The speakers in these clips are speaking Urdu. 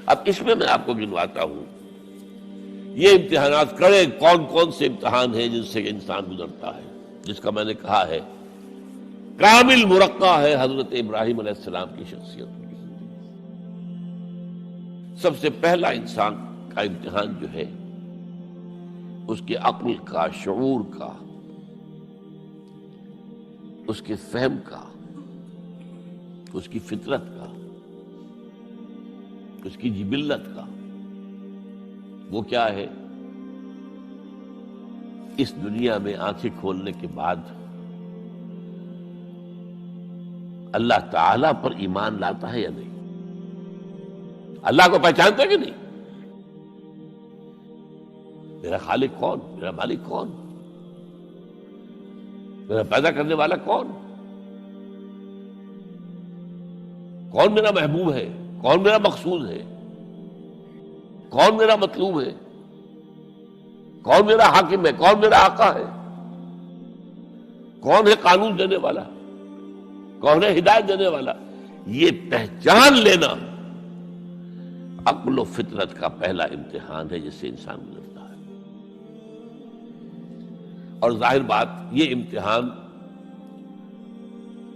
اب اس میں آپ کو گنواتا ہوں یہ امتحانات کڑے کون کون سے امتحان ہیں جن سے انسان گزرتا ہے، جس کا میں نے کہا ہے کامل مرقع ہے حضرت ابراہیم علیہ السلام کی شخصیت۔ سب سے پہلا انسان کا امتحان جو ہے اس کے عقل کا، شعور کا، اس کے فہم کا، اس کی فطرت کا، اس کی جبلت کا، وہ کیا ہے؟ اس دنیا میں آنکھیں کھولنے کے بعد اللہ تعالی پر ایمان لاتا ہے یا نہیں؟ اللہ کو پہچانتا ہے کہ نہیں؟ میرا خالق کون؟ میرا مالک کون؟ میرا پیدا کرنے والا کون؟ کون میرا محبوب ہے؟ کون میرا مقصود ہے؟ کون میرا مطلوب ہے؟ کون میرا حاکم ہے؟ کون میرا آقا ہے؟ کون ہے قانون دینے والا؟ کون ہے ہدایت دینے والا؟ یہ پہچان لینا عقل و فطرت کا پہلا امتحان ہے جس سے انسان گزرتا ہے۔ اور ظاہر بات یہ امتحان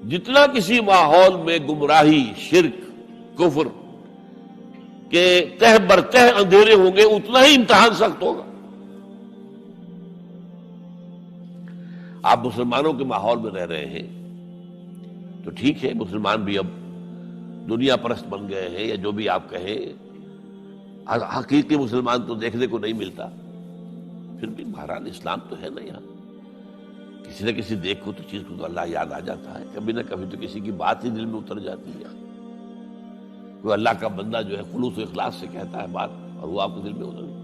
جتنا کسی ماحول میں گمراہی، شرک، کفر کے تہ برتہ اندھیرے ہوں گے اتنا ہی امتحان سخت ہوگا۔ آپ مسلمانوں کے ماحول میں رہ رہے ہیں تو ٹھیک ہے، مسلمان بھی اب دنیا پرست بن گئے ہیں یا جو بھی آپ کہیں، حقیقی مسلمان تو دیکھنے کو نہیں ملتا، پھر بھی بہرحال اسلام تو ہے نا یہاں۔ کسی نہ کسی دیکھو تو چیز کو تو اللہ یاد آ جاتا ہے، کبھی نہ کبھی تو کسی کی بات ہی دل میں اتر جاتی ہے۔ کوئی اللہ کا بندہ جو ہے خلوص و اخلاص سے کہتا ہے بات اور وہ آپ کے دل میں اتر گئی۔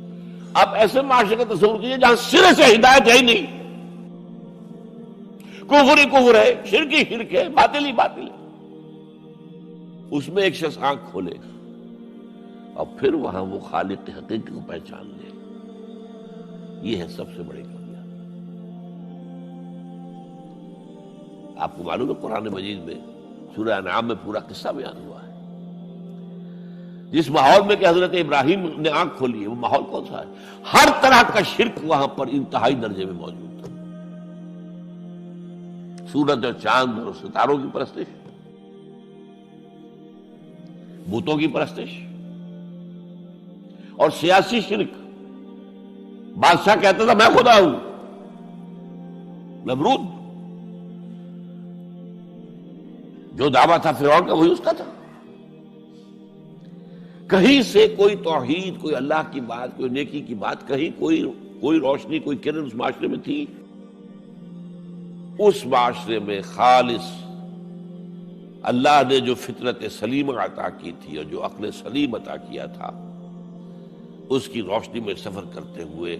آپ ایسے معاشرے کا تصور کیجیے جہاں سرے سے ہدایت ہے ہی نہیں، کفر ہی کفر ہے، شرک ہی شرک ہے، باطل ہی باطل ہے، اس میں ایک شخص آنکھ کھولے اور پھر وہاں وہ خالق حقیقی کو پہچان لے، یہ ہے سب سے بڑی کامیابی۔ آپ کو معلوم ہے قرآن مجید میں سورہ انعام میں پورا قصہ بیان ہوا ہے۔ جس ماحول میں کہ حضرت ابراہیم نے آنکھ کھولی ہے وہ ماحول کون سا ہے؟ ہر طرح کا شرک وہاں پر انتہائی درجے میں موجود تھا۔ سورج اور چاند اور ستاروں کی پرستش، بتوں کی پرستش اور سیاسی شرک۔ بادشاہ کہتا تھا میں خدا ہوں، نمرود جو دعویٰ تھا فرعون کا وہی اس کا تھا۔ کہیں سے کوئی توحید، کوئی اللہ کی بات، کوئی نیکی کی بات، کہیں کوئی روشنی، کوئی کرن اس معاشرے میں تھی؟ اس معاشرے میں خالص اللہ نے جو فطرت سلیم عطا کی تھی اور جو عقل سلیم عطا کیا تھا، اس کی روشنی میں سفر کرتے ہوئے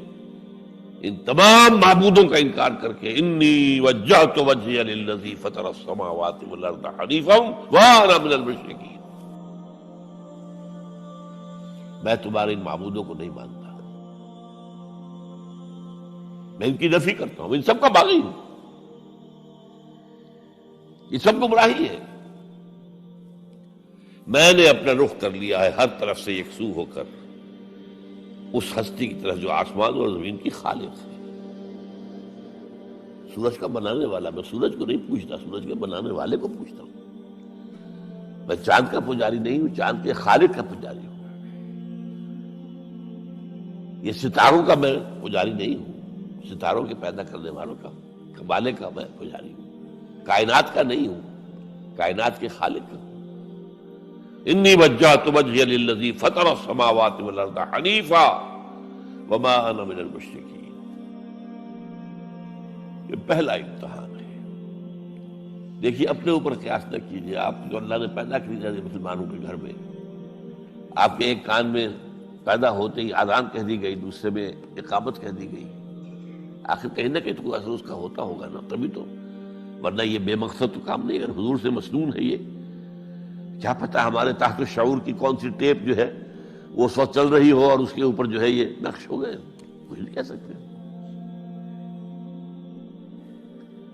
ان تمام معبودوں کا انکار کر کے انی وجہت وجہی للذی فطر السماوات والارض حنیفا وانا من المشرکین، میں تمہارے ان معبودوں کو نہیں مانتا، میں ان کی نفی کرتا ہوں، ان سب کا باغی ہوں، یہ سب گمراہی ہے، میں نے اپنا رخ کر لیا ہے ہر طرف سے یکسو ہو کر اس ہستی کی طرف جو آسمان اور زمین کی خالق ہے، سورج کا بنانے والا۔ میں سورج کو نہیں پوچھتا، سورج کے بنانے والے کو پوچھتا ہوں۔ میں چاند کا پجاری نہیں ہوں، چاند کے خالق کا پجاری ہوں۔ یہ ستاروں کا میں پجاری نہیں ہوں، ستاروں کے پیدا کرنے والوں کا، کمالے کا میں پجاری ہوں، کائنات کا نہیں ہوں، کائنات کے خالق کا۔ انی وجہت وجہی للذی فطر السماوات والارض حنیفا وما انا من المشرکین۔ یہ پہلا امتحان ہے۔ دیکھیے اپنے اوپر قیاس نہ کیجیے، آپ جو اللہ نے پیدا کیا مسلمانوں کے گھر میں، آپ کے ایک کان میں پیدا ہوتے ہی اذان کہہ دی گئی، دوسرے میں اقامت کہہ دی گئی، آخر کہیں نہ کہیں تو کوئی اثر اس کا ہوتا ہوگا نا، تبھی تو، ورنہ یہ بے مقصد تو کام نہیں۔ اگر حضور سے مسنون ہے یہ، کیا پتہ ہمارے تحت الشعور کی کون سی ٹیپ جو ہے وہ اس وقت چل رہی ہو اور اس کے اوپر جو ہے یہ نقش ہو گئے، کچھ نہیں کہہ سکتے۔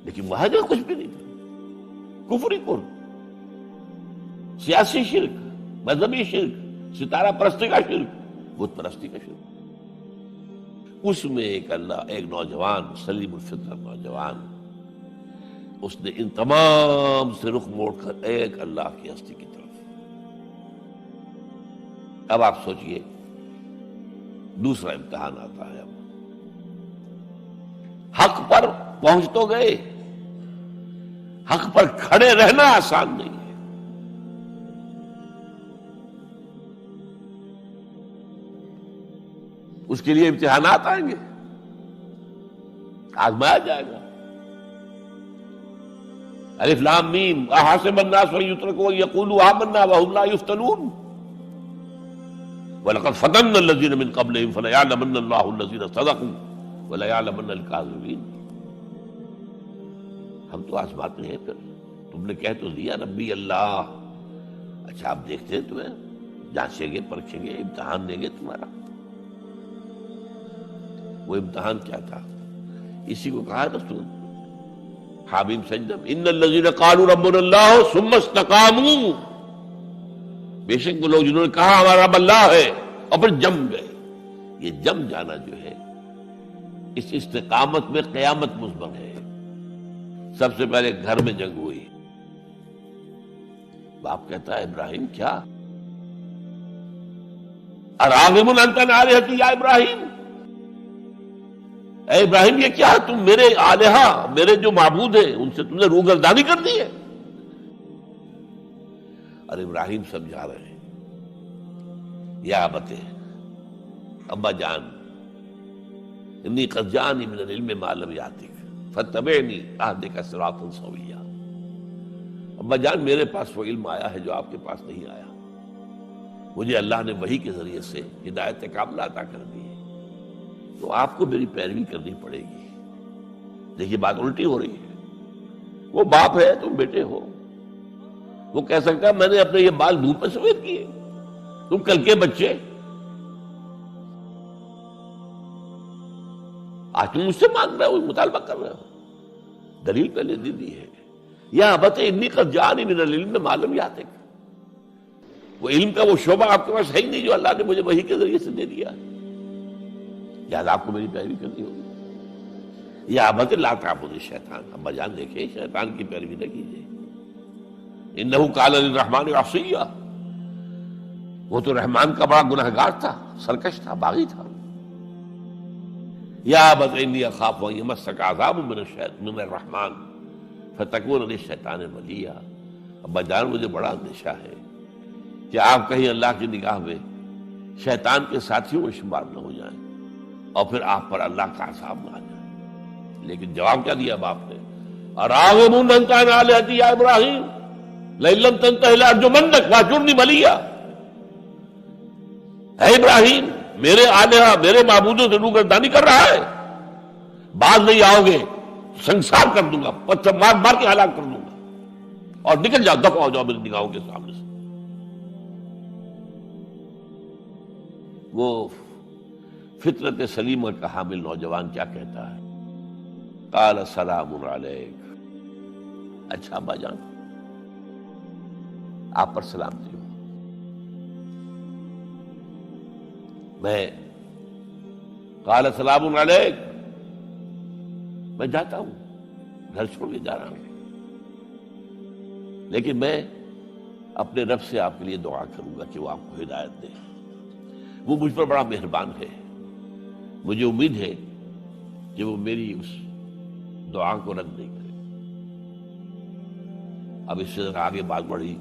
لیکن وہاں جو کچھ بھی نہیں تھا، کفر ہی کفر، سیاسی شرک، مذہبی شرک، ستارہ پرستی کا شرک، بت پرستی کا شرک۔ اس میں ایک نوجوان سلیم الفطر نوجوان، اس نے ان تمام سے رخ موڑ کر ایک اللہ کی ہستی کی طرف۔ اب آپ سوچئے دوسرا امتحان آتا ہے۔ اب حق پر پہنچ تو گئے، حق پر کھڑے رہنا آسان نہیں ہے۔ اس کے لیے امتحانات آئیں گے، آزمایا جائے گا۔ الف لام میم احاسب الناس ان یترکوا ان یقولوا آمنا وهم لا یفتنون وَلَقَدْ فَتَنَّا الَّذِينَ مِن قَبْلِهِمْ فَلَيَعْلَمَنَّ اللَّهُ الَّذِينَ صَدَقُوا وَلَيَعْلَمَنَّ الْكَاذِبِينَ۔ ہم تو آزماتے ہیں، پھر تم نے کہہ تو دیا ربی اللہ، اچھا آپ دیکھتے ہیں تمہیں جانچیں گے، پرکھیں گے، امتحان دیں گے تمہارا۔ وہ امتحان کیا تھا؟ اسی کو کہا رسول حامیم سجدہ ان الذین قالوا ربنا اللہ ثم استقاموا، بے شک وہ لوگ جنہوں نے کہا ہمارا رب اللہ ہے اور پھر جم گئے۔ یہ جم جانا جو ہے اس استقامت میں قیامت مسبق ہے۔ سب سے پہلے گھر میں جنگ ہوئی، باپ کہتا ہے ابراہیم کیا اراغب انت عن آلہتی یا ابراہیم، اے ابراہیم یہ کیا تم میرے آلہہ، میرے جو معبود ہیں ان سے تم نے روگردانی کر دی ہے؟ اور ابراہیم سمجھا رہے ہیں یا ابت، ابا جان انی قد جانی من العلم ما لم یاتک فاتبعنی اہدک صراطا سویا۔ ابا جان میرے پاس وہ علم آیا ہے جو آپ کے پاس نہیں آیا، مجھے اللہ نے وحی کے ذریعے سے ہدایت کاملہ عطا کر دی ہے، تو آپ کو میری پیروی کرنی پڑے گی۔ دیکھیے بات الٹی ہو رہی ہے، وہ باپ ہے تم بیٹے ہو، وہ کہہ سکتا ہے میں نے اپنے یہ بال دھوپ میں سفید کیے، تم کل کے بچے، آج تم مجھ سے مانگ رہے ہو، مطالبہ کر رہے ہو، دلیل پہلے دے دی ہے۔ یا ابت انی قد جانی من العلم ما لم یاتک، وہ علم کا وہ شعبہ آپ کے پاس ہے ہی نہیں جو اللہ نے مجھے وحی کے ذریعے سے دے دیا ہے، لہٰذا آپ کو میری پیروی کرنی ہوگی۔ یا ابت لا تعبد الشیطان، ابا جان دیکھیں شیطان کی پیروی نہ کیجیے، انہ قال للرحمن عصیا، وہ تو رحمان کا بڑا گنہگار تھا، سرکش تھا، باغی تھا۔ یا ابت انی اخاف ان یمسک عذاب من الرحمن فتکون للشیطان ولیا، ابا جان مجھے بڑا اندیشہ ہے کہ آپ کہیں اللہ کی نگاہ میں شیطان کے ساتھیوں میں شمار نہ ہو جائیں اور پھر آپ پر اللہ کا عذاب نہ آ جائے۔ لیکن جواب کیا دیا باپ نے؟ اراغب انت عن آلہتی یا ابراہیم لئن لم تنتہ لارجمنک واہجرنی ملیا، اے ابراہیم میرے آلہہ میرے معبودوں سے روگردانی کر رہا ہے، باز نہیں آؤ گے سنسار کر دوں گا، پتھر مار مار کے ہلاک کر دوں گا، اور نکل جاؤ، دفع ہو جاؤ میری نگاہوں کے سامنے سے۔ وہ فطرت سلیمہ کا حامل نوجوان کیا کہتا ہے؟ قال سلام علیک، اچھا ابا جان آپ پر سلامتی ہو، میں قال سلام علیک، میں جاتا ہوں، گھر چھوڑ کے جا رہا ہوں، لیکن میں اپنے رب سے آپ کے لیے دعا کروں گا کہ وہ آپ کو ہدایت دے، وہ مجھ پر بڑا مہربان ہے، مجھے امید ہے کہ وہ میری اس دعا کو رد نہیں کرے۔ اب اس سے آگے بات بڑھی،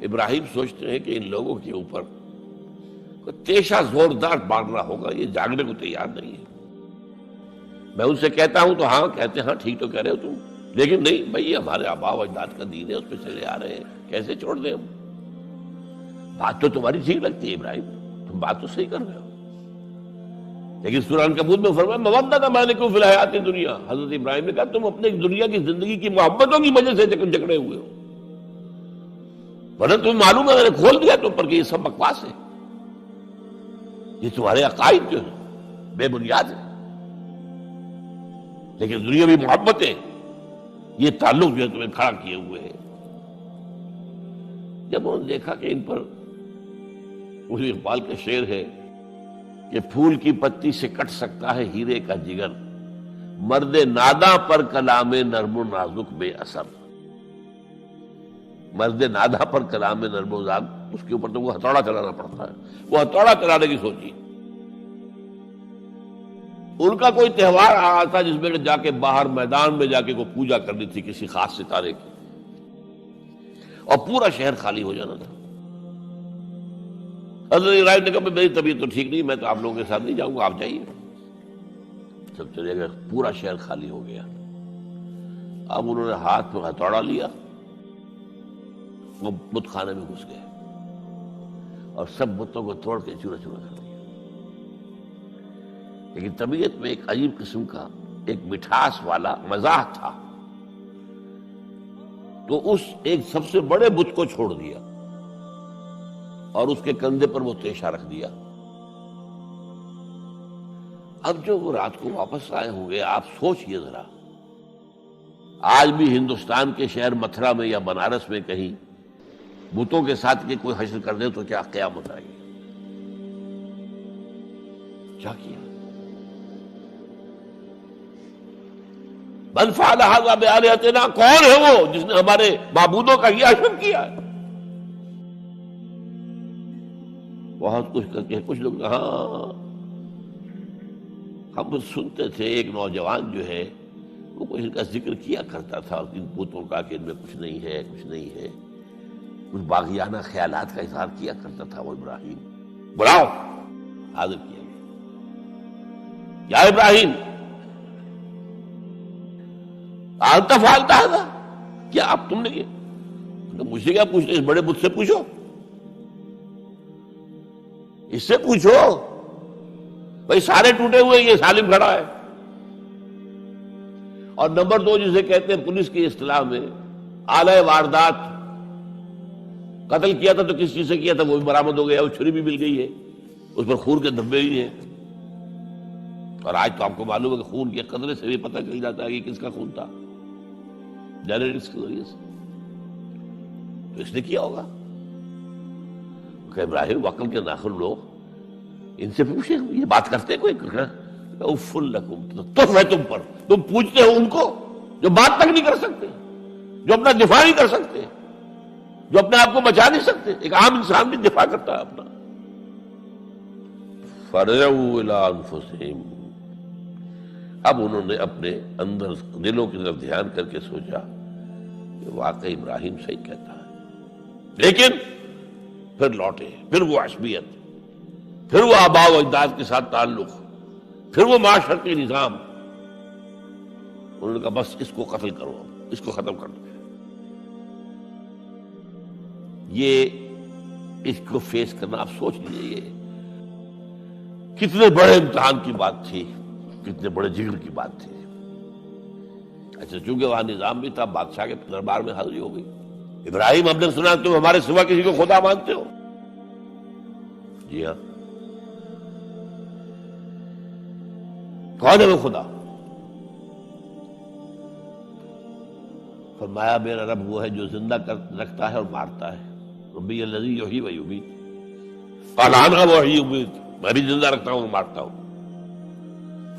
ابراہیم سوچتے ہیں کہ ان لوگوں کے اوپر کوئی تیشہ زوردار مارنا ہوگا، یہ جاگنے کو تیار نہیں ہے۔ میں ان سے کہتا ہوں تو ہاں کہتے ہیں، ہاں ٹھیک تو کہہ رہے ہو تم، لیکن نہیں بھائی ہمارے آباء و اجداد کا دین ہے، اس پہ چلے آ رہے ہیں، کیسے چھوڑ دیں ہم؟ بات تو تمہاری ٹھیک لگتی ہے ابراہیم، تم بات تو صحیح کر رہے ہو، لیکن سورہ عنکبوت میں فرمایا مودۃ بینکم فی الحیاۃ الدنیا، حضرت ابراہیم نے کہا تم اپنے دنیا کی زندگی کی محبتوں کی وجہ سے جکڑے ہوئے ہو، ورنہ تمہیں معلوم ہے میں نے کھول دیا تم پر کہ یہ سب بکواس ہے، یہ تمہارے عقائد جو ہیں بے بنیاد ہے، لیکن دنیاوی محبتیں یہ تعلق جو ہے تمہیں کھڑا کیے ہوئے ہیں۔ جب انہوں نے دیکھا کہ ان پر اسی اقبال کا شعر ہے کہ پھول کی پتی سے کٹ سکتا ہے ہیرے کا جگر، مرد ناداں پر کلام نرم و نازک بے اثر۔ مرد ناداں پر کلام نرم و نازک، اس کے اوپر تو وہ ہتھوڑا چلانا پڑتا ہے، وہ ہتھوڑا چلانے کی سوچی۔ ان کا کوئی تہوار آ رہا تھا جس میں جا کے باہر میدان میں جا کے کوئی پوجا کرنی تھی کسی خاص ستارے کی، اور پورا شہر خالی ہو جانا تھا۔ حضرت ابراہیم نے کہا میری طبیعت تو ٹھیک نہیں، میں تو آپ لوگوں کے ساتھ نہیں جاؤں گا، آپ جائیے۔ سب چلے گئے، پورا شہر خالی ہو گیا۔ اب انہوں نے ہاتھ میں ہتھوڑا لیا، وہ بت خانے میں گھس گئے اور سب بتوں کو توڑ کے چورا چورا کر دیا۔ لیکن طبیعت میں ایک عجیب قسم کا ایک مٹھاس والا مزاح تھا، تو اس ایک سب سے بڑے بت کو چھوڑ دیا اور اس کے کندھے پر وہ تیشہ رکھ دیا۔ اب جو وہ رات کو واپس آئے ہوں گے، آپ سوچئے ذرا، آج بھی ہندوستان کے شہر متھرا میں یا بنارس میں کہیں بتوں کے ساتھ کے کوئی حشر کر دے تو کیا قیامت آئے گی؟ کیا کیا؟ من فعل ھذا بآلہتنا، کون ہے وہ جس نے ہمارے معبودوں کا یہ حشر کیا ہے؟ بہت کچھ کر کے کچھ لوگ، ہاں ہم سنتے تھے ایک نوجوان جو ہے وہ کچھ ان کا ذکر کیا کرتا تھا ان بتوں کا کہ ان میں کچھ نہیں ہے، کچھ نہیں ہے، کچھ باغیانہ خیالات کا اظہار کیا کرتا تھا وہ ابراہیم۔ بلاؤ، حاضر کیا، یا ابراہیم انت فعلت ھذا، کیا اب تم نے کیا؟ مجھ سے کیا پوچھتے، اس بڑے بت سے پوچھو، اس سے پوچھو، بھائی سارے ٹوٹے ہوئے، یہ سالم کھڑا ہے۔ اور نمبر 2 جسے کہتے ہیں پولیس کی اصطلاح میں آلہ واردات، قتل کیا تھا تو کس چیز سے کیا تھا وہ بھی برآمد ہو گیا، وہ چھری بھی مل گئی ہے، اس پر خون کے دھبے بھی ہیں، اور آج تو آپ کو معلوم ہے کہ خون کے قطرے سے بھی پتہ چل جاتا ہے کہ کس کا خون تھا، جینیٹکس کے ذریعے سے۔ تو اس نے کیا ہوگا کہ ابراہیم وکل کے ناخن لو، ان سے پوچھے، یہ بات کرتے کوئی؟ اف لکم، تف ہے تم پر، تم پوچھتے ہو ان کو جو بات تک نہیں کر سکتے، جو اپنا دفاع نہیں کر سکتے، جو اپنے آپ کو بچا نہیں سکتے۔ ایک عام انسان بھی دفاع کرتا ہے اپنا۔ فرجعوا الی انفسہم، اب انہوں نے اپنے اندر دلوں کی طرف دھیان کر کے سوچا کہ واقعی ابراہیم صحیح کہتا ہے، لیکن پھر لوٹے، پھر وہ عصبیت، پھر وہ آباء و اجداد کے ساتھ تعلق، پھر وہ معاشرتی نظام۔ انہوں نے کہا بس اس کو قتل کرو، اس کو ختم کر دو۔ یہ اس کو فیس کرنا، آپ سوچ لیجیے یہ کتنے بڑے امتحان کی بات تھی، کتنے بڑے جگر کی بات تھی۔ اچھا چونکہ وہاں نظام بھی تھا، بادشاہ کے دربار میں حاضری ہو گئی۔ ابراہیم ہم نے سنا تم ہمارے سوا کسی کو خدا مانتے ہو؟ جی ہاں، کون ہے وہ خدا؟ فرمایا میرا رب وہ ہے جو زندہ رکھتا ہے اور مارتا ہے، ربی الذی یحیی و یمیت، قال انا احیی و امیت، میں بھی زندہ رکھتا ہوں اور مارتا ہوں۔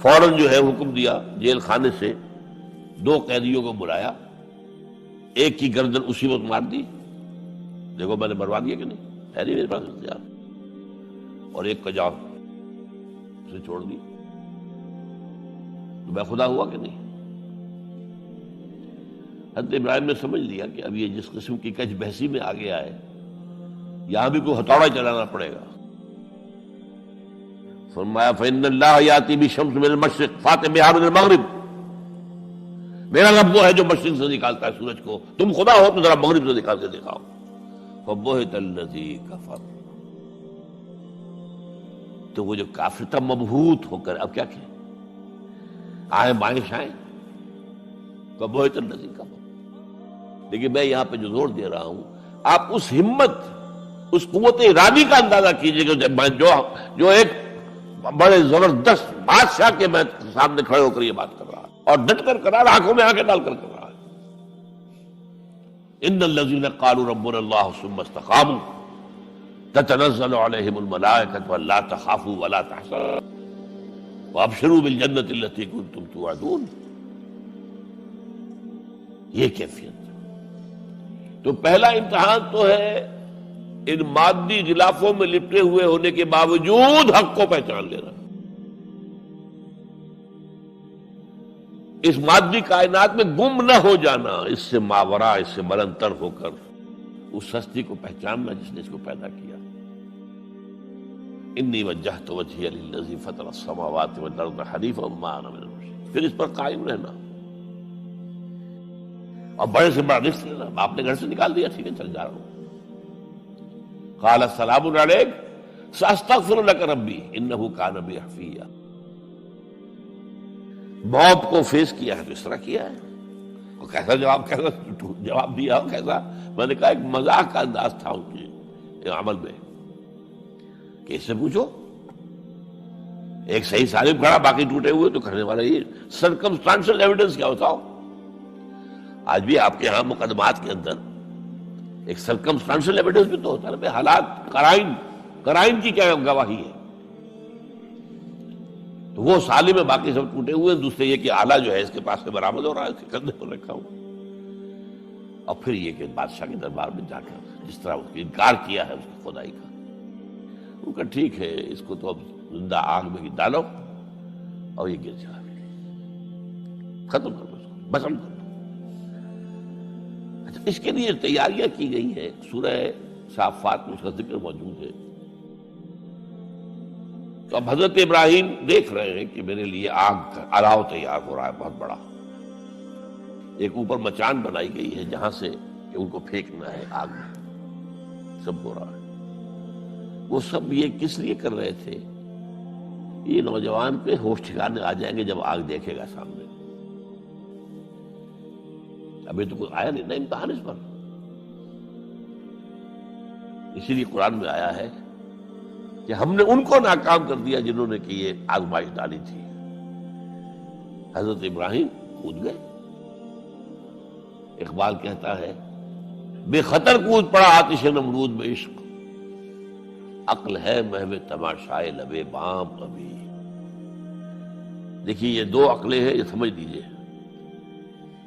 فوراً جو ہے حکم دیا، جیل خانے سے 2 قیدیوں کو بلایا، ایک کی گردن اسی وقت مار دی، دیکھو میں نے مروا دیا کہ نہیں، ہے نہیں میرے پاس اختیار، اور ایک کا جاؤ اسے چھوڑ دی، تو میں خدا ہوا کہ نہیں؟ حضرت ابراہیم نے سمجھ لیا کہ اب یہ جس قسم کی کج بحثی میں آ گیا ہے، یہاں بھی کوئی ہتھوڑا چلانا پڑے گا۔ فرمایا فإن اللہ یاتی بالشمس من المشرق فأت بہا من المغرب، میرا رب وہ ہے جو مشرق سے نکالتا ہے سورج کو، تم خدا ہو تو ذرا مغرب سے نکال کے دکھاؤ۔ فبہت الذی کفر، تو وہ جو کافر تھا مبہوت ہو کر اب کیا کہ آئیں بائیں شائیں، فبہت الذی کفر۔ لیکن میں یہاں پہ جو زور دے رہا ہوں، آپ اس ہمت، اس قوت ارادی کا اندازہ کیجئے کہ جو ایک بڑے زبردست بادشاہ کے میں سامنے کھڑے ہو کر یہ بات کر رہا ہے، اور ڈٹ کر کر رہا ہے، آنکھوں میں آنکھیں ڈال کر کر رہا ہے۔ ان الذین قالوا ربنا اللہ ثم استقاموا، تتنزل علیہم الملائکۃ الا تخافوا ولا تحزنوا وابشروا بالجنۃ التی کنتم توعدون. یہ کیفیت. تو پہلا امتحان تو ہے ان مادی غلافوں میں لپٹے ہوئے ہونے کے باوجود حق کو پہچان لینا. اس مادی کائنات میں گم نہ ہو جانا، اس سے ماورا، اس سے بلندتر ہو کر اس ہستی کو پہچاننا جس نے اس کو پیدا کیا. انی وجہت وجہی للذی فطر السماوات والارض حنیفا وما انا من المشرکین. پھر اس پر قائم رہنا اور بڑے سے بڑا رزق لینا. آپ نے گھر سے نکال دیا، ٹھیک ہے چل جا رہا ہوں. قال السلام علیک ساستغفر لک ربی انہ کان بی حفیہ. موت کو فیس کیا ہے تو اس طرح کیا ہے. اور کیسا جواب دیا ہو کیسا. میں نے کہا ایک مذاق کا انداز تھا ان کے عمل میں کہ اس سے پوچھو ایک صحیح سالم کھڑا باقی ٹوٹے ہوئے تو کرنے والا یہ سرکمسٹانشل ایویڈنس کیا ہوتا ہو. آج بھی آپ کے ہاں مقدمات کے اندر ایک سرکمسٹانشل ایویڈنس بھی تو ہوتا ہے نا. حالات قرائن کی کیا گواہی ہے. تو وہ سالم میں باقی سب ٹوٹے ہوئے. دوسرے یہ کہ آلہ جو ہے اس کے پاس سے برآمد ہو رہا ہے، اس کے کندھے پر رکھا ہوا. اور پھر یہ کہ بادشاہ کے دربار میں جا کر جس طرح اس نے انکار کیا ہے اس کی خدائی کا. ان کا ٹھیک ہے اس کو تو اب زندہ آگ میں ڈالو اور یہ گر جائے، ختم کر دو اس کو، بسم کر دو. اچھا اس کے لیے تیاریاں کی گئی ہیں. سورہ صافات میں اس کا ذکر موجود ہے. تو اب حضرت ابراہیم دیکھ رہے ہیں کہ میرے لیے آگ کا الاؤ تیار ہو رہا ہے بہت بڑا. ایک اوپر مچان بنائی گئی ہے جہاں سے کہ ان کو پھینکنا ہے آگ میں. سب ہو رہا ہے. وہ سب یہ کس لیے کر رہے تھے؟ یہ نوجوان پہ ہوش ٹھکانے آ جائیں گے جب آگ دیکھے گا سامنے. ابھی تو کوئی آیا نہیں نا امتحان اس پر. اسی لیے قرآن میں آیا ہے کہ ہم نے ان کو ناکام کر دیا جنہوں نے کہ یہ آزمائش ڈالی تھی. حضرت ابراہیم کود گئے. اقبال کہتا ہے بے خطر کود پڑا آتش نمرود میں عشق، عقل ہے محو تماشائے لبے بام ابھی. دیکھیے یہ دو عقلیں ہیں، یہ سمجھ لیجیے.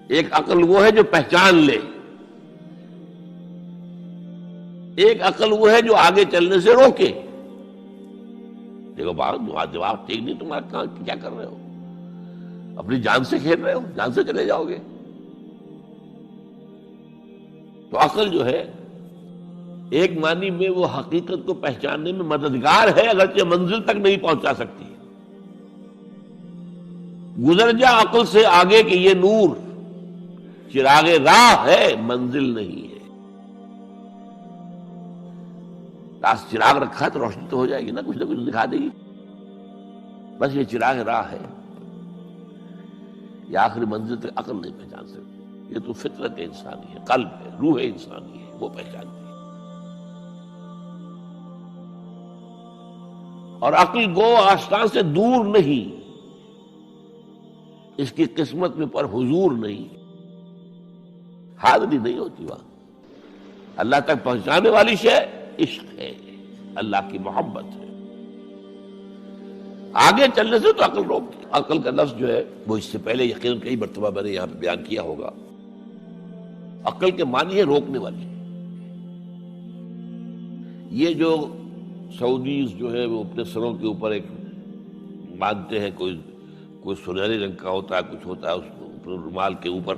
ایک عقل وہ ہے جو پہچان لے، ایک عقل وہ ہے جو آگے چلنے سے روکے. دیکھو جواب ٹھیک نہیں، تمہارا کیا کر رہے ہو؟ اپنی جان سے کھیل رہے ہو، جان سے چلے جاؤ گے. تو عقل جو ہے ایک معنی میں وہ حقیقت کو پہچاننے میں مددگار ہے، اگرچہ منزل تک نہیں پہنچا سکتی. گزر جا عقل سے آگے کہ یہ نور چراغ راہ ہے، منزل نہیں ہے. پاس چراغ رکھا تو روشنی تو ہو جائے گی نا، کچھ نہ کچھ دکھا دے گی. بس یہ چراغ راہ ہے، یہ آخری منزل تک عقل نہیں پہچان سکتی. یہ تو فطرت انسانی ہے، قلب ہے، روح انسانی ہے، وہ پہچانتی ہے. اور عقل گو آستان سے دور نہیں، اس کی قسمت میں پر حضور نہیں، حاضری نہیں ہوتی وہاں. اللہ تک پہنچانے والی شے عشق ہے، اللہ کی محبت ہے. آگے چلنے سے تو عقل روک. عقل کا لفظ جو ہے وہ اس سے پہلے یقیناً کئی مرتبہ میں نے یہاں پہ بیان کیا ہوگا. عقل کے معنی ہے روکنے والی. یہ جو سعودیز جو ہے وہ اپنے سروں کے اوپر ایک باندھتے ہیں، کوئی سنہرے رنگ کا ہوتا ہے، کچھ ہوتا ہے اس رومال کے اوپر.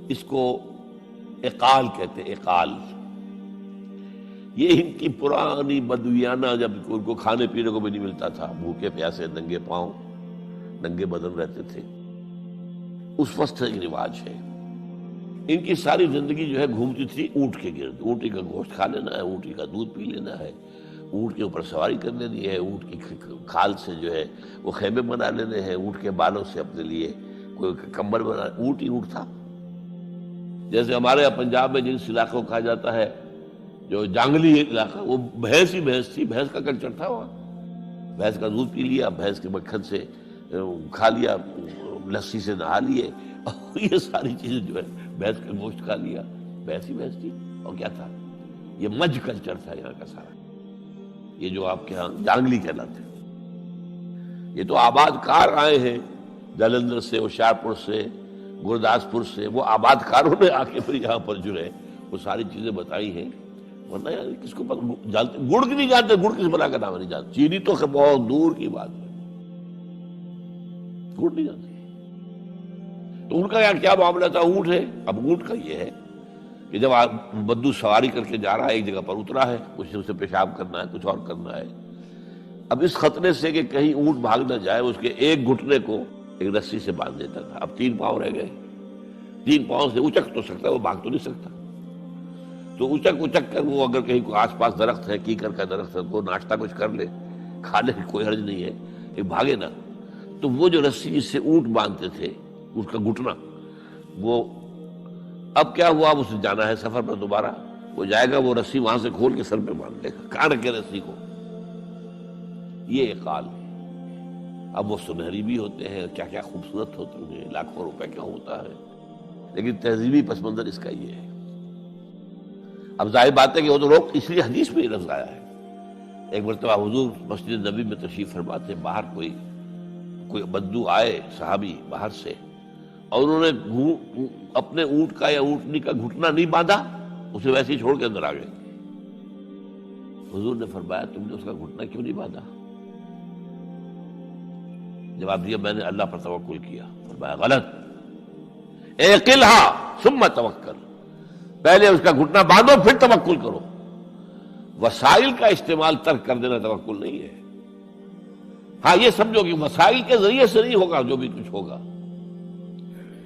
اس کو اقال کہتے ہیں، اقال. یہ ان کی پرانی بدویانہ، جب ان کو کھانے پینے کو بھی نہیں ملتا تھا، بھوکے پیاسے ننگے پاؤں ننگے بدن رہتے تھے، اس وقت سے ایک رواج ہے. ان کی ساری زندگی جو ہے گھومتی تھی اونٹ کے گرد. اونٹی کا گوشت کھا لینا ہے، اونٹی کا دودھ پی لینا ہے، اونٹ کے اوپر سواری کر لینی ہے، اونٹ کی کھال سے جو ہے وہ خیمے بنا لینے ہیں، اونٹ کے بالوں سے اپنے لیے کوئی کمبل بنا. اونٹ ہی اونٹ تھا. جیسے ہمارے یہاں پنجاب میں جن علاقوں کو کہا جاتا ہے جو جانگلی علاقہ، وہ بھینس ہی بھینس تھی، بھینس کا کلچر تھا وہاں. بھینس کا دودھ پی لیا، بھینس کے مکھن سے کھا لیا، لسی سے نہا لیے، یہ ساری چیزیں جو ہے بھینس کا گوشت کھا لیا. بھینس ہی بھینس تھی. اور کیا تھا؟ یہ مج کلچر تھا یہاں کا سارا، یہ جو آپ کے ہاں جانگلی کہلاتے ہیں، یہ تو آباد کار آئے ہیں جلندھر سے، ہوشیارپور سے، گرداسپور سے، وہ آباد کاروں نے آ کے پھر یہاں پر جو ہے وہ ساری چیزیں بتائی ہیں، ورنہ یار کس کو جانتے، گڑ کی نہیں جانتے، گڑ کس بلا کا نام نہیں جانتے، چینی تو بہت دور کی بات ہے، گڑ نہیں جانتے۔ تو ان کا یہاں کیا معاملہ تھا؟ اونٹ ہے، اب اونٹ کا یہ ہے کہ جب بدو سواری کر کے جا رہا ہے، ایک جگہ پر اترا ہے، کچھ اسے پیشاب کرنا ہے، کچھ اور کرنا ہے، اب اس خطرے سے کہ کہیں اونٹ بھاگ نہ جائے، اس کے ایک گھٹنے کو ایک رسی سے باندھ دیتا تھا۔ اب 3 پاؤں رہ گئے، 3 پاؤں سے اچک تو سکتا ہے، وہ بھاگ تو نہیں سکتا، تو اچک کر وہ اگر کہیں کوئی آس پاس درخت ہے، کیکر کا درخت ہے، وہ ناشتہ کچھ کر لے، کھا لے، کوئی حرج نہیں ہے، یہ بھاگے نا۔ تو وہ جو رسی جس سے اونٹ باندھتے تھے، اس کا گھٹنا، وہ اب کیا ہوا، اسے جانا ہے سفر پر دوبارہ، وہ جائے گا، وہ رسی وہاں سے کھول کے سر پہ باندھ لے گا، کاٹ کے رسی کو۔ یہ اقال، اب وہ سنہری بھی ہوتے ہیں، کیا کیا خوبصورت ہوتے ہیں، لاکھوں روپے کا ہوتا ہے، لیکن تہذیبی پس منظر اس کا یہ ہے۔ اب ظاہر بات ہے کہ وہ تو لوگ، اس لیے حدیث میں یہ لفظ آیا ہے۔ ایک مرتبہ حضور مسجد نبی میں تشریف فرماتے، باہر کوئی بدو آئے صحابی باہر سے، اور انہوں نے اپنے اونٹ کا یا اونٹنی کا گھٹنا نہیں باندھا، اسے ویسے ہی چھوڑ کے اندر آ گئے۔ حضور نے فرمایا تم نے اس کا گھٹنا کیوں نہیں باندھا؟ جواب دیا میں نے اللہ پر توکل کیا۔ فرمایا غلط، اعقلھا ثم توکل، پہلے اس کا گھٹنا باندھو پھر توکل کرو۔ وسائل کا استعمال ترک کر دینا توکل نہیں ہے۔ ہاں یہ سمجھو کہ وسائل کے ذریعے سے نہیں ہوگا، جو بھی کچھ ہوگا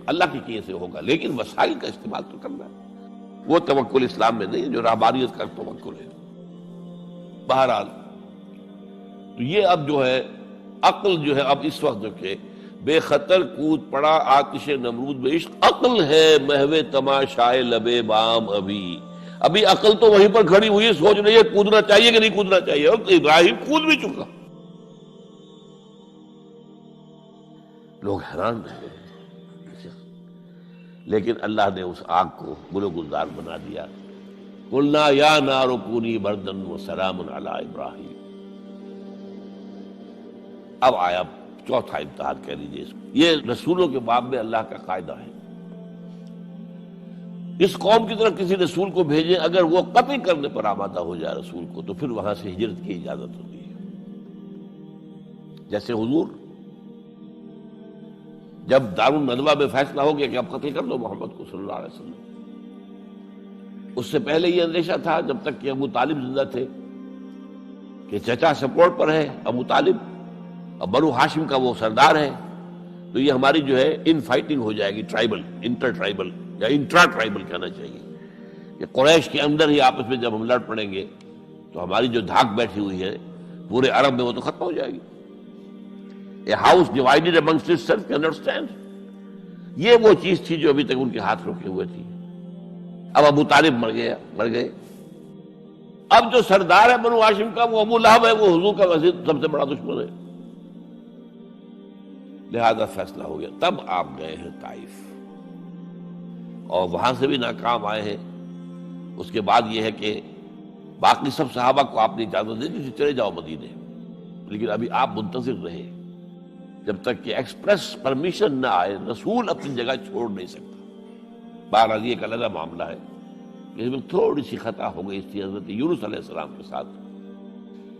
اللہ کی کیے سے ہوگا، لیکن وسائل کا استعمال تو کرنا ہے، وہ توکل اسلام میں نہیں ہے جو رہبانیت کا توکل ہے۔ بہرحال تو یہ اب جو ہے عقل جو ہے، اب اس وقت جو کہ بے خطر کود پڑا آتش نمرود میں عشق، عقل ہے محو تماشائے لبے بام، ابھی عقل تو وہیں پر کھڑی ہوئی سوچ رہی ہے کودنا چاہیے کہ نہیں کودنا چاہیے، اور ابراہیم کود بھی چکا۔ لوگ حیران رہ گئے، لیکن اللہ نے اس آگ کو گل و گلزار بنا دیا۔ قلنا یا نار کونی بردن وسلام علی ابراہیم۔ اب آیا چوتھا امتحان کہہ لیجیے اس کو، یہ رسولوں کے باب میں اللہ کا قاعدہ ہے، اس قوم کی طرف کسی رسول کو بھیجیں، اگر وہ قتل کرنے پر آمادہ ہو جائے رسول کو، تو پھر وہاں سے ہجرت کی اجازت ہوتی ہے۔ جیسے حضور جب دارالندوہ میں فیصلہ ہو گیا کہ اب قتل کر دو محمد کو صلی اللہ علیہ وسلم، اس سے پہلے یہ اندیشہ تھا جب تک کہ ابو طالب زندہ تھے کہ چچا سپورٹ پر ہے ابو طالب، اب بنو ہاشم کا وہ سردار ہے، تو یہ ہماری جو ہے ان فائٹنگ ہو جائے گی، ٹرائبل، انٹر ٹرائبل یا انٹرا ٹرائبل کہنا چاہیے، کہ قریش کے اندر ہی آپس میں جب ہم لڑ پڑیں گے تو ہماری جو دھاک بیٹھی ہوئی ہے پورے عرب میں وہ تو ختم ہو جائے گی۔ A house divided amongst itself can understand۔ یہ وہ چیز تھی جو ابھی تک ان کے ہاتھ روکے ہوئے تھی۔ اب ابو طالب مر گئے، اب جو سردار ہے بنو ہاشم کا وہ ابو لہب ہے، وہ حضور کا وزیر سب سے بڑا دشمن ہے، لہذا فیصلہ ہو گیا۔ تب آپ گئے ہیں طائف اور وہاں سے بھی ناکام آئے ہیں۔ اس کے بعد یہ ہے کہ باقی سب صحابہ کو آپ نے اجازت دے دی چلے جاؤ مدینے، لیکن ابھی آپ منتظر رہے جب تک کہ ایکسپریس پرمیشن نہ آئے، رسول اپنی جگہ چھوڑ نہیں سکتا۔ بہرحال یہ ایک علیحدہ معاملہ ہے، اس میں تھوڑی سی خطا ہو گئی تھی حضرت یونس علیہ السلام کے ساتھ،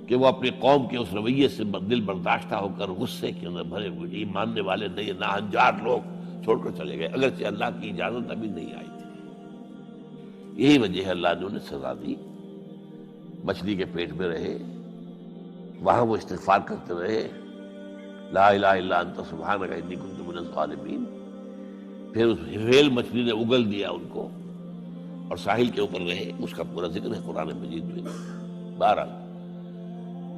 کہ وہ اپنی قوم کے اس رویے سے دل برداشتہ ہو کر غصے کے اندر بھرے ہوئے، ماننے والے نہیں، ناہنجار لوگ چھوڑ کر چلے گئے، اگرچہ اللہ کی اجازت ابھی نہیں آئی تھی۔ یہی وجہ ہے اللہ نے انہیں سزا دی، مچھلی کے پیٹ میں رہے، وہاں وہ استغفار کرتے رہے، لا الہ الا انت سبحانک انی کنت من الظالمین۔ پھر اس ویل مچھلی نے اگل دیا ان کو اور ساحل کے اوپر رہے، اس کا پورا ذکر ہے قرآن مجید میں۔ بہرحال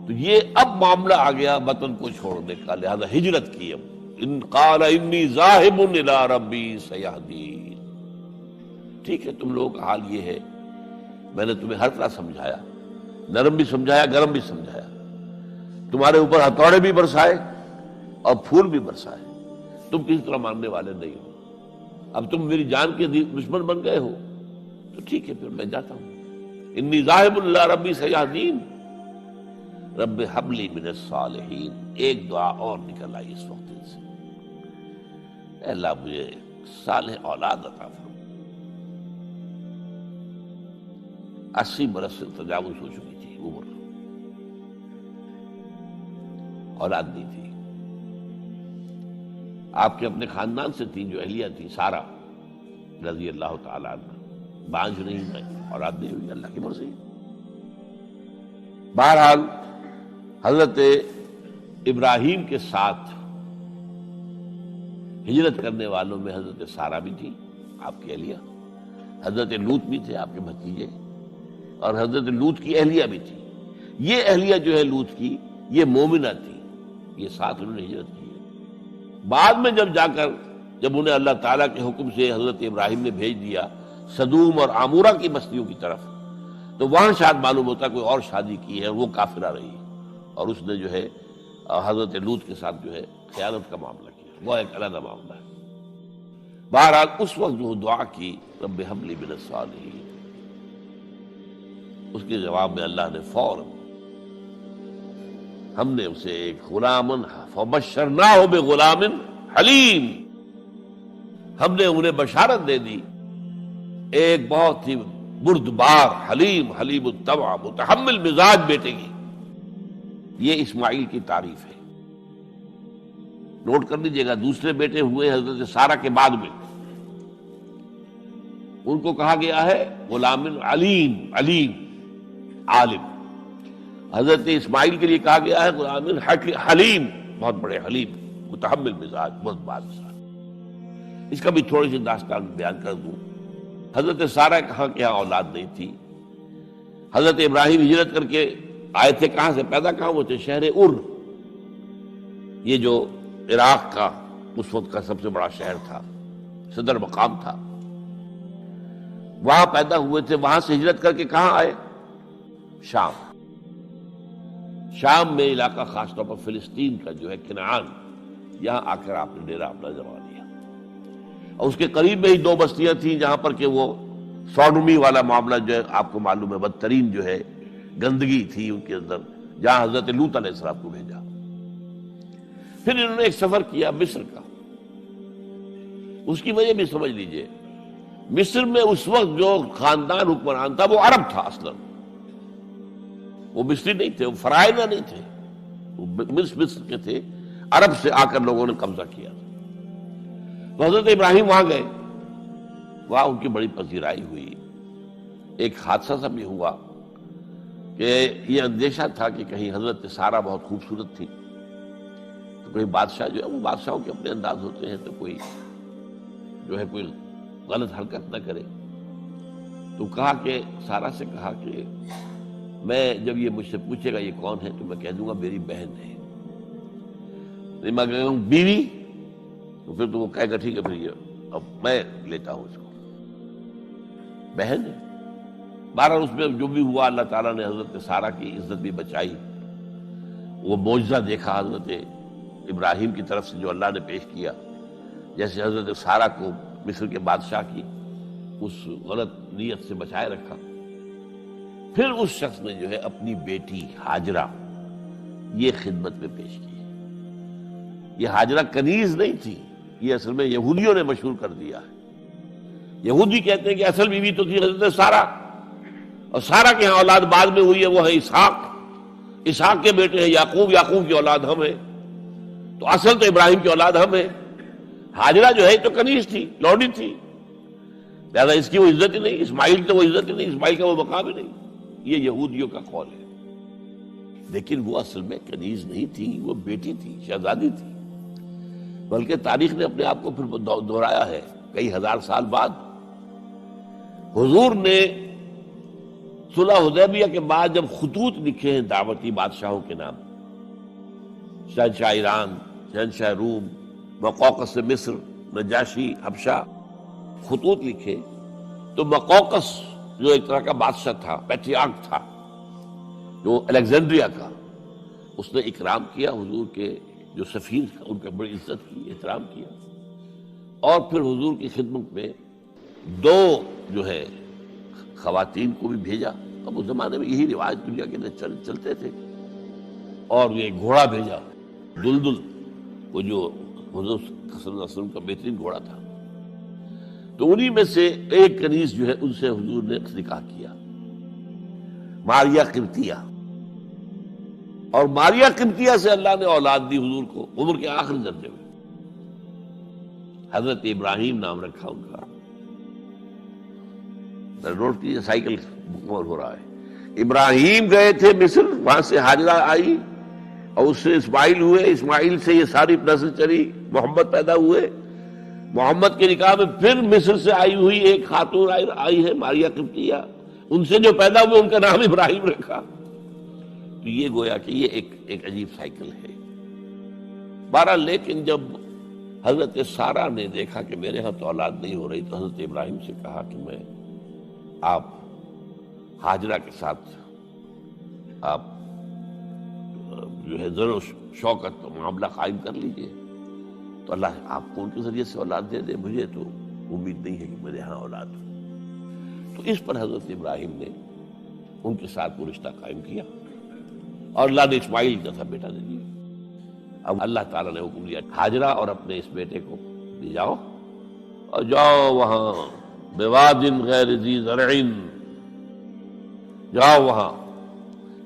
تو یہ اب معاملہ آ گیا وطن کو چھوڑنے کا، لہذا ہجرت کی۔ اب ان قال انی ذاہب الی ربی سیہدین، ٹھیک ہے تم لوگوں کا حال یہ ہے، میں نے تمہیں ہر طرح سمجھایا، نرم بھی سمجھایا، گرم بھی سمجھایا، تمہارے اوپر ہتھوڑے بھی برسائے اور پھول بھی برسائے، تم کسی طرح ماننے والے نہیں ہو، اب تم میری جان کے دشمن بن گئے ہو، تو ٹھیک ہے پھر میں جاتا ہوں۔ انی ذاہب اللہ ربی سیہدین، رب ہب لی من الصالحین۔ ایک دعا اور نکل آئی اس وقت سے، اے اللہ مجھے صالح اولاد عطا فرما۔ 80 برس سے تجاوز ہو چکی تھی عمر، اولاد نہیں تھی۔ آپ کے اپنے خاندان سے تین جو اہلیہ تھی، سارہ رضی اللہ تعالی عنہ، بانجھ نہیں ہے، اولاد نہیں ہوئی، اللہ کی مرضی۔ بہرحال حضرت ابراہیم کے ساتھ ہجرت کرنے والوں میں حضرت سارہ بھی تھی، آپ کی اہلیہ، حضرت لوط بھی تھے آپ کے بھتیجے، اور حضرت لوط کی اہلیہ بھی تھی۔ یہ اہلیہ جو ہے لوط کی، یہ مومنہ تھی، یہ ساتھ انہوں نے ہجرت کی ہے۔ بعد میں جب انہیں اللہ تعالیٰ کے حکم سے حضرت ابراہیم نے بھیج دیا سدوم اور عامورہ کی بستیوں کی طرف، تو وہاں شاید معلوم ہوتا کوئی اور شادی کی ہے، وہ کافرہ رہی، اور اس نے جو ہے حضرت لوط کے ساتھ جو ہے خیانت کا معاملہ کیا، وہ ایک علیحدہ معاملہ ہے۔ بہرحال اس وقت جو دعا کی رب ہب لی من الصالحین، اس کے جواب میں اللہ نے فوراً ہم نے اسے ایک غلام فبشرناہ بغلام حلیم، ہم نے انہیں بشارت دے دی ایک بہت ہی بردبار، حلیم الطبع، متحمل مزاج بیٹے کی۔ یہ اسماعیل کی تعریف ہے، نوٹ کر لیجیے گا۔ دوسرے بیٹے ہوئے حضرت سارہ کے بعد میں، ان کو کہا گیا ہے غلام علیم، عالم۔ حضرت اسماعیل کے لیے کہا گیا ہے غلام حلیم، بہت بڑے حلیم، متحمل مزاج، بہت بادشاہ۔ اس کا بھی تھوڑی سی داستان بیان کر دوں۔ حضرت سارہ کہاں کے یہاں اولاد نہیں تھی۔ حضرت ابراہیم ہجرت کر کے آئے تھے، کہاں سے پیدا کہاں ہوئے تھے؟ شہر ار، یہ جو عراق کا اس وقت کا سب سے بڑا شہر تھا، صدر مقام تھا، وہاں پیدا ہوئے تھے۔ وہاں سے ہجرت کر کے کہاں آئے؟ شام میں علاقہ، خاص طور پر فلسطین کا جو ہے کنعان، یہاں آ کر آپ نے ڈیرہ اپنا جما لیا۔ اور اس کے قریب میں ہی 2 بستیاں تھیں جہاں پر کہ وہ سوڈومی والا معاملہ جو ہے آپ کو معلوم ہے، بدترین جو ہے گندگی تھی ان کے اندر، جہاں حضرت لوط علیہ السلام کو بھیجا۔ پھر انہوں نے ایک سفر کیا مصر کا، اس کی وجہ بھی سمجھ لیجئے۔ مصر میں اس وقت جو خاندان حکمران تھا وہ عرب تھا اصلا، وہ مصری نہیں تھے، وہ فرائضہ نہیں تھے، وہ مصر کے تھے، عرب سے آ کر لوگوں نے قبضہ کیا۔ تو حضرت ابراہیم وہاں گئے، وہاں ان کی بڑی پذیرائی ہوئی۔ ایک حادثہ سا بھی ہوا کہ یہ اندیشہ تھا کہ کہیں حضرت سارہ بہت خوبصورت تھی، تو کوئی بادشاہ جو ہے، وہ بادشاہوں کے اپنے انداز ہوتے ہیں، تو کوئی جو ہے کوئی غلط حرکت نہ کرے۔ تو کہا کہ سارہ سے کہا کہ میں جب یہ مجھ سے پوچھے گا یہ کون ہے تو میں کہہ دوں گا میری بہن ہے، نہیں میں کہوں بیوی تو پھر تو وہ کہے گا ٹھیک ہے، پھر یہ اب میں لیتا ہوں اس کو، بہن ہے۔ بہرحال اس میں جو بھی ہوا، اللہ تعالیٰ نے حضرت سارہ کی عزت بھی بچائی۔ وہ معجزہ دیکھا حضرت ابراہیم کی طرف سے جو اللہ نے پیش کیا، جیسے حضرت سارہ کو مصر کے بادشاہ کی اس غلط نیت سے بچائے رکھا۔ پھر اس شخص نے جو ہے اپنی بیٹی ہاجرہ یہ خدمت میں پیش کی۔ یہ ہاجرہ کنیز نہیں تھی، یہ اصل میں یہودیوں نے مشہور کر دیا ہے۔ یہودی کہتے ہیں کہ اصل بیوی تو تھی حضرت سارہ، اور سارہ کے ہاں اولاد بعد میں ہوئی ہے، وہ ہے اسحاق کے بیٹے ہیں یعقوب کی اولاد ہم ہیں، تو اصل تو ابراہیم کی اولاد ہم ہیں۔ ہاجرہ جو ہے تو کنیز تھی، لوڈی تھی، لہذا اس کی وہ عزت ہی نہیں، اسماعیل کی وہ عزت ہی نہیں، اسماعیل کا وہ مقام ہی نہیں۔ یہ یہودیوں کا قول ہے، لیکن وہ اصل میں کنیز نہیں تھی، وہ بیٹی تھی، شہزادی تھی۔ بلکہ تاریخ نے اپنے آپ کو پھر دہرایا ہے کئی ہزار سال بعد۔ حضور نے صلح حدیبیہ کے بعد جب خطوط لکھے ہیں دعوتی بادشاہوں کے نام، شہنشاہ ایران، شہنشاہ روم، مقوقس مصر، نجاشی حبشہ، خطوط لکھے، تو مقوقس جو ایک طرح کا بادشاہ تھا، پیٹریارک تھا، جو الیگزینڈریا کا، اس نے اکرام کیا حضور کے جو سفیر تھا، ان کا بڑی عزت کی، احترام کیا، اور پھر حضور کی خدمت میں 2 جو ہے خواتین کو بھی بھیجا، اب اس زمانے میں یہی رواج دنیا کے اندر چلتے تھے. اور یہ گھوڑا بھیجا دلدل، وہ جو حضور صلی اللہ علیہ وسلم کا بہترین گھوڑا تھا. تو انہی میں سے ایک کنیز جو ہے ان سے حضور نے نکاح کیا، ماریہ قبطیہ. اور ماریہ قبطیہ سے اللہ نے اولاد دی حضور کو عمر کے آخری درجے میں. حضرت ابراہیم نام رکھا ان کا. نوٹ کیجیے، سائیکل مکمل ہو رہا ہے. ابراہیم گئے تھے مصر، وہاں سے ہاجرہ آئی اور اس سے اسماعیل ہوئے، اسماعیل سے یہ ساری نسل چلی، محمد پیدا ہوئے. محمد کے نکاح میں پھر مصر سے آئی ہوئی ایک خاتون آئی ہے ماریہ قبطیہ، ان سے جو پیدا ہوئے ان کا نام ابراہیم رکھا. تو یہ گویا کہ یہ ایک عجیب سائیکل ہے. بہرحال لیکن جب حضرت سارہ نے دیکھا کہ میرے ہاں تو اولاد نہیں ہو رہی، تو حضرت ابراہیم سے کہا کہ میں آپ ہاجرہ کے ساتھ آپ جو ہے ذر و شوقت کا معاملہ قائم کر لیجئے، تو اللہ آپ کو ان کے ذریعے سے اولاد دے دے. مجھے تو امید نہیں ہے کہ میرے ہاں اولاد ہو. تو اس پر حضرت ابراہیم نے ان کے ساتھ وہ رشتہ قائم کیا اور اللہ نے اسماعیل جیسا بیٹا دے دیا. اب اللہ تعالیٰ نے حکم دیا ہاجرہ اور اپنے اس بیٹے کو لے جاؤ اور جاؤ وہاں بواد غیر ذی زرع، جاؤ وہاں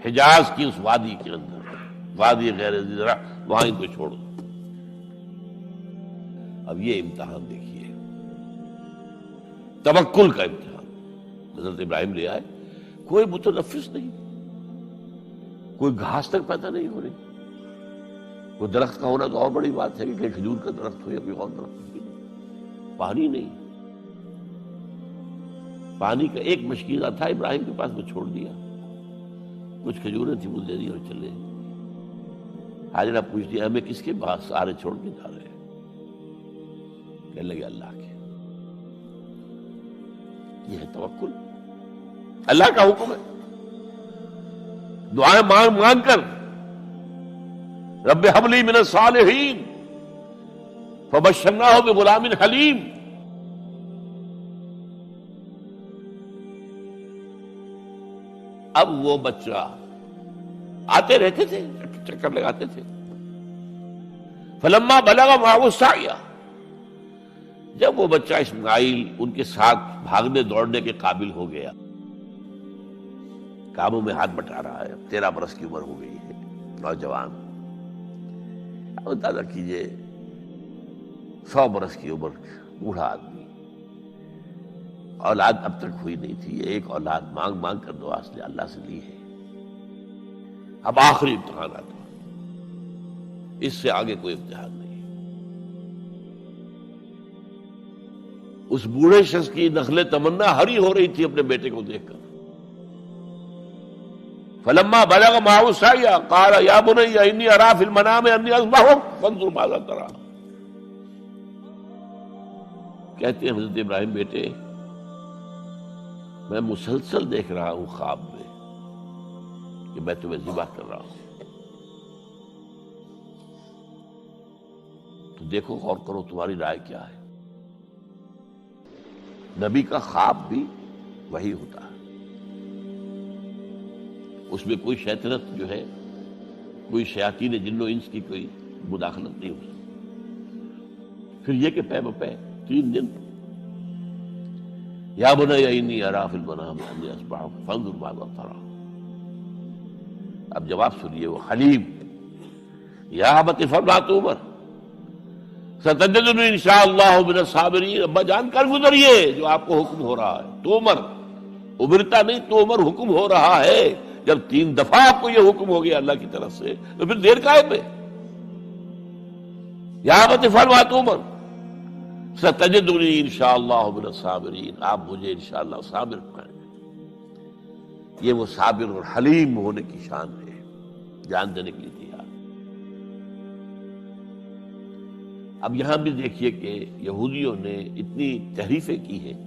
حجاز کی اس وادی کے اندر، وادی غیر ذی زرع، وہاں ان کو چھوڑ دو. اب یہ امتحان دیکھیے، توکل کا امتحان. حضرت ابراہیم لے آئے، کوئی متنفس نہیں، کوئی گھاس تک پیدا نہیں ہو رہی. کوئی درخت کا ہونا تو اور بڑی بات ہے کہ کھجور کا درخت ہو یا کوئی اور درخت ہو. پانی نہیں، پانی کا ایک مشکیزہ تھا ابراہیم کے پاس، وہ چھوڑ دیا. کچھ کھجوریں تھی وہ دے دی اور چلے. حاجرہ پوچھتی ہمیں کس کے پاس سارے چھوڑ کے جا رہے ہیں؟ کہنے لگے اللہ کے. یہ ہے توکل، اللہ کا حکم ہے. دعائیں مانگ مانگ کر رب ہب لی من الصالحین فبشرناہ بغلام حلیم. اب وہ بچہ آتے رہتے تھے، چکر لگاتے تھے. فلما بلغ معه السعی، جب وہ بچہ اسماعیل ان کے ساتھ بھاگنے دوڑنے کے قابل ہو گیا، کاموں میں ہاتھ بٹا رہا ہے، 13 برس کی عمر ہو گئی ہے، نوجوان. اب اندازہ کیجئے 100 برس کی عمر، بوڑھا آدمی، اولاد اب تک ہوئی نہیں تھی. ایک اولاد مانگ مانگ کر دعا سے اللہ سے لی ہے. اب آخری امتحان آتا ہے، اس سے آگے کوئی امتحان نہیں. اس بوڑھے شخص کی نخل تمنا ہری ہو رہی تھی اپنے بیٹے کو دیکھ کر. فلما بلغ معه السعی قال یا بنی انی اری فی المنام انی اذبحک فانظر ماذا تری. کہتے ہیں حضرت ابراہیم بیٹے، میں مسلسل دیکھ رہا ہوں خواب میں کہ میں تمہیں ذبح کر رہا ہوں. تو دیکھو غور کرو تمہاری رائے کیا ہے. نبی کا خواب بھی وہی ہوتا ہے، اس میں کوئی شیطنت جو ہے، کوئی شیاطین جن و انس کی کوئی مداخلت نہیں ہو سکتی. پھر یہ کہ پے بپے 3 دن یا بنی انی اری فی المنام انی اذبحک فانظر ماذا تری. اب جواب سنیے، وہ حلیم. یا ابت افعل ما تؤمر ستجدنی انشاءاللہ من الصابرین. ابا جان کر گزریے جو آپ کو حکم ہو رہا ہے. تومر ابرتا نہیں، تومر حکم ہو رہا ہے. جب 3 دفعہ آپ کو یہ حکم ہو گیا اللہ کی طرف سے تو پھر دیر کائے پہ. یا ابت افعل ما تؤمر ستجدنی انشاءاللہ من الصابرین. آپ مجھے انشاءاللہ صابر پائیں گے. یہ وہ صابر اور حلیم ہونے کی شان ہے، جان دینے کے لیے تیار. اب یہاں بھی دیکھیے کہ یہودیوں نے اتنی تحریفیں کی ہیں.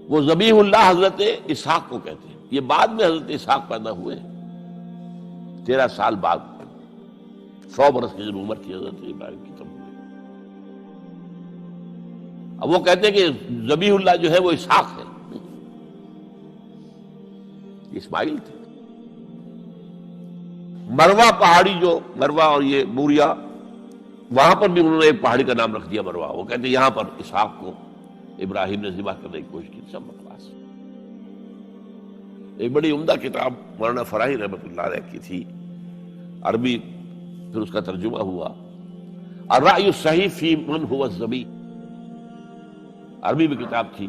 وہ ذبیح اللہ حضرت اسحاق کو کہتے ہیں. یہ بعد میں حضرت اسحاق پیدا ہوئے ہیں، 13 سال بعد، 100 برس کی جب عمر تھی حضرت ابراہیم کی تب ہوئے. اب وہ کہتے ہیں کہ ذبیح اللہ جو ہے وہ اسحاق ہے. اسماعیل تھے۔ مروا پہاڑی، جو مروا اور یہ موریا، وہاں پر بھی انہوں نے ایک پہاڑی کا نام رکھ دیا مروا۔ وہ کہتے ہیں یہاں پر اسحاق کو ابراہیم نے ذبح کرنے کی کوشش کی، سب بکواس۔ ایک بڑی عمدہ کتاب مولانا فراہی رحمۃ اللہ علیہ کی تھی، عربی، پھر اس کا ترجمہ ہوا، الرأی الصحیح فی من هو الذبیح۔ عربی میں کتاب تھی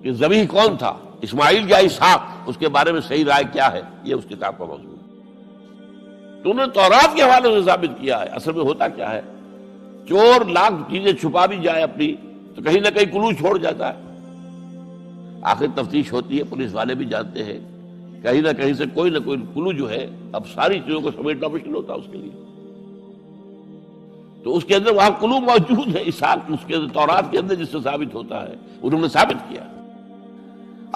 کہ ذبیح کون تھا، اسماعیل یا اسحاق، اس کے بارے میں صحیح رائے کیا ہے، یہ اس کتاب کا موضوع ہے۔ تو انہوں نے تورات کے حوالے سے ثابت کیا ہے۔ اصل میں ہوتا کیا ہے، چور لاکھ چیزیں چھپا بھی جائے اپنی تو کہیں نہ کہیں کلو چھوڑ جاتا ہے۔ آخر تفتیش ہوتی ہے، پولیس والے بھی جانتے ہیں کہیں نہ کہیں سے کوئی نہ کوئی کلو جو ہے، اب ساری چیزوں کو سمیٹنا مشکل ہوتا ہے اس کے لیے، تو اس کے اندر وہاں کلو موجود ہے، اسحاق اس کے تورات کے اندر جس سے ثابت ہوتا ہے، انہوں نے ثابت کیا۔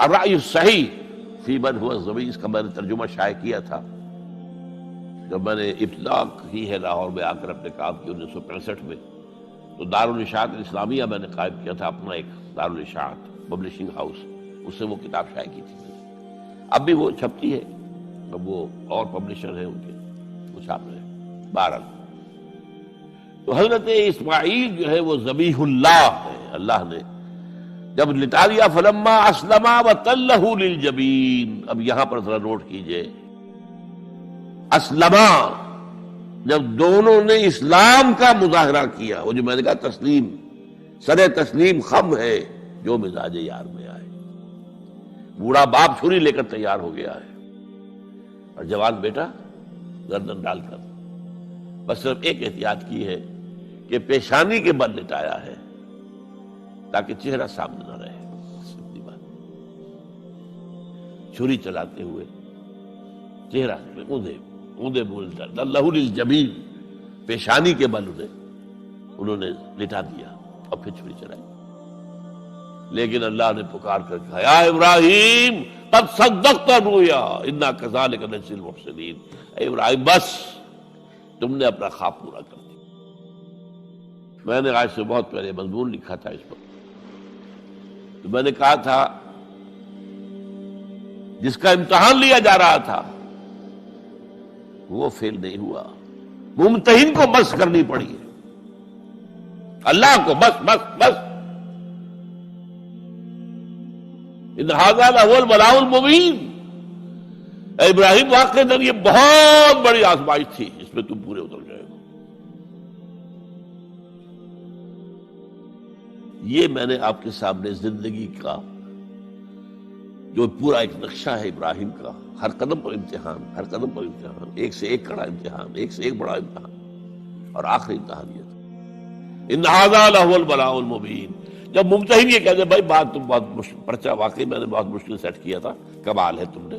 الرأی الصحیح فی من هو الذبیح، اس کا میں نے ترجمہ شائع کیا تھا جب میں نے ابتدا کی ہے لاہور میں آ کر اپنے کام کی 1965 میں، تو دارالاشاعت الاسلامیہ میں نے قائم کیا تھا اپنا ایک دارالاشاعت پبلشنگ ہاؤس، اس سے وہ کتاب شائع کی تھی۔ اب بھی وہ چھپتی ہے، اب وہ اور پبلشر ہیں ان کے، وہ چھاپ رہے ہیں۔ بہرحال تو حضرت اسماعیل جو ہے وہ ذبیح اللہ ہے، اللہ نے جب لٹا دیا، فلما اسلما وتلہ للجبین۔ اب یہاں پر ذرا نوٹ کیجئے، اسلما، جب دونوں نے اسلام کا مظاہرہ کیا، وہ جو میں نے کہا تسلیم، سر تسلیم خم ہے جو مزاج یار میں آئے۔ بوڑھا باپ چھری لے کر تیار ہو گیا ہے اور جوان بیٹا گردن ڈال کر بس صرف ایک احتیاط کی ہے کہ پیشانی کے بل لٹایا ہے تاکہ چہرہ سامنے نہ رہے۔ چھری چلاتے ہوئے چہرہ اوندا بولتا اللہ للجبین، پیشانی کے بل انہوں نے لٹا دیا اور پھر چھری چلائی۔ لیکن اللہ نے پکار کر کہا، یا ابراہیم قد صدقت الرؤیا انا کذالک نجزی المحسنین۔ اے ابراہیم بس تم نے اپنا خواب پورا کر دیا۔ میں نے آج سے بہت پہلے مضمون لکھا تھا اس پر، تو میں نے کہا تھا جس کا امتحان لیا جا رہا تھا وہ فیل نہیں ہوا، ممتحن کو بس کرنی پڑی ہے، اللہ کو بس بس بس۔ ان ھذا لہو البلاء المبین۔ اے ابراہیم واقعی یہ بہت بڑی آزمائش تھی، اس میں تم پورے اتر گئے ہو۔ یہ میں نے آپ کے سامنے زندگی کا جو پورا ایک نقشہ ہے ابراہیم کا، ہر قدم پر امتحان، ہر قدم پر امتحان، ایک سے ایک کڑا امتحان، ایک سے ایک بڑا امتحان، اور آخری امتحان یہ تھا، ان ھذا لہو البلاء المبین۔ جب ممتحن یہ کہتے بھائی بات تم بہت مشکل، پرچہ واقعی میں نے بہت مشکل سیٹ کیا تھا، کمال ہے تم نے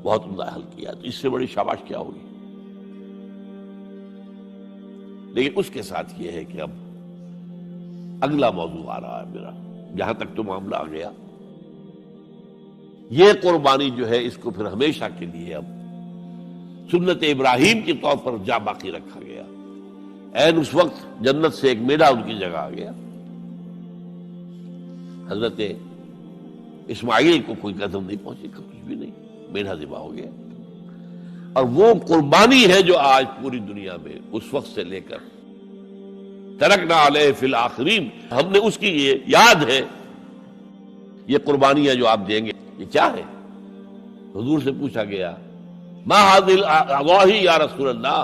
بہت عمدہ حل کیا، تو اس سے بڑی شاباش کیا ہوگی۔ لیکن اس کے ساتھ یہ ہے کہ اب اگلا موضوع آ رہا ہے میرا، جہاں تک تو معاملہ آ گیا، یہ قربانی جو ہے اس کو پھر ہمیشہ کے لیے اب سنت ابراہیم کے طور پر جا باقی رکھا گیا۔ عین اس وقت جنت سے ایک میڑا ان کی جگہ آ گیا، حضرت اسماعیل کو کوئی قدم نہیں پہنچی، کچھ بھی نہیں، میڑا ذبح ہو گیا۔ اور وہ قربانی ہے جو آج پوری دنیا میں اس وقت سے لے کر ترکنا علیہ فی الآخرین، ہم نے اس کی یہ یاد ہے، یہ قربانیاں جو آپ دیں گے یہ کیا ہے؟ حضور سے پوچھا گیا ما ھذل اضاحی یا رسول اللہ،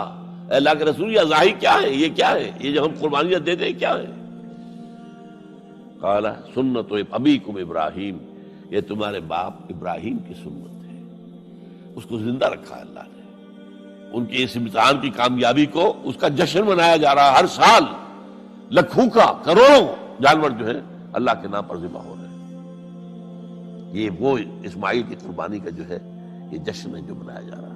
اے اللہ کے رسول یہ اضاحی کیا ہے، یہ کیا ہے، یہ جو ہم قربانیاں دیتے ہیں کیا ہے؟ قال سنت ابیکم ابراہیم، یہ تمہارے باپ ابراہیم کی سنت ہے۔ اس کو زندہ رکھا ہے اللہ نے، ان کے اس امتحان کی کامیابی کو، اس کا جشن منایا جا رہا ہے ہر سال، لاکھوں کا کروڑوں جانور جو ہے اللہ کے نام پر ذبح ہو رہے ہیں۔ یہ وہ اسماعیل کی قربانی کا جو ہے یہ جشن ہے جو منایا جا رہا ہے۔